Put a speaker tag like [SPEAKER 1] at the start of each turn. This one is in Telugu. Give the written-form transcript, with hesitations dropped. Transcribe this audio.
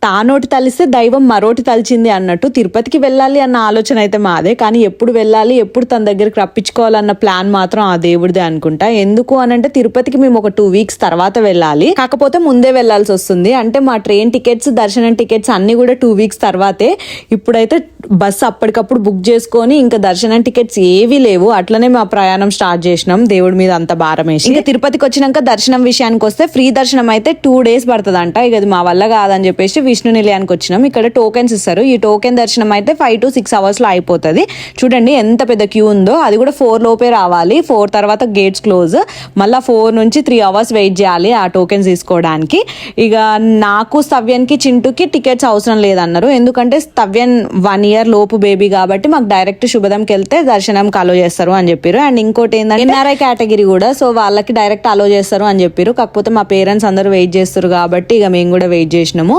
[SPEAKER 1] తానోటి తలిస్తే దైవం మరోటి తలిచింది అన్నట్టు తిరుపతికి వెళ్ళాలి అన్న ఆలోచన అయితే మాదే, కానీ ఎప్పుడు వెళ్ళాలి, ఎప్పుడు తన దగ్గరికి రప్పించుకోవాలన్న ప్లాన్ మాత్రం ఆ దేవుడిదే అనుకుంటా. ఎందుకు అనంటే తిరుపతికి మేము ఒక 2 weeks తర్వాత వెళ్ళాలి, కాకపోతే ముందే వెళ్లాల్సి వస్తుంది. అంటే మా ట్రైన్ టికెట్స్, దర్శనం టికెట్స్ అన్ని కూడా 2 weeks తర్వాతే. ఇప్పుడైతే బస్సు అప్పటికప్పుడు బుక్ చేసుకొని ఇంకా దర్శనం టికెట్స్ ఏవీ లేవు, అట్లనే మా ప్రయాణం స్టార్ట్ చేసినాం దేవుడి మీద అంత భారం వేసి. ఇంకా తిరుపతికి వచ్చినాక దర్శనం విషయానికి వస్తే ఫ్రీ దర్శనం అయితే 2 days పడుతుందంట. ఇక అది మా వల్ల కాదని చెప్పేసి విష్ణు నిలయానికి వచ్చినాం. ఇక్కడ టోకెన్స్ ఇస్తారు, ఈ టోకెన్ దర్శనం అయితే 5 to 6 hours లో అయిపోతుంది. చూడండి ఎంత పెద్ద క్యూ ఉందో, అది కూడా 4 లోపే రావాలి. 4 తర్వాత గేట్స్ క్లోజ్, మళ్ళీ 4 నుంచి 3 hours వెయిట్ చేయాలి ఆ టోకెన్స్ తీసుకోవడానికి. ఇక నాకు స్తవ్యానికి చింటూకి టికెట్స్ అవసరం లేదన్నారు, ఎందుకంటే స్తవ్యన్ 1 year లోపు బేబీ కాబట్టి మాకు డైరెక్ట్ శుభదంకి వెళ్తే దర్శనంకి అలో చేస్తారు అని చెప్పారు. అండ్ ఇంకోటి ఏంటంటే ఎన్ఆర్ఐ కేటగిరీ కూడా, సో వాళ్ళకి డైరెక్ట్ అలో చేస్తారు అని చెప్పారు. కాకపోతే మా పేరెంట్స్ అందరూ వెయిట్ చేస్తారు కాబట్టి ఇక మేము కూడా వెయిట్ చేసినాము.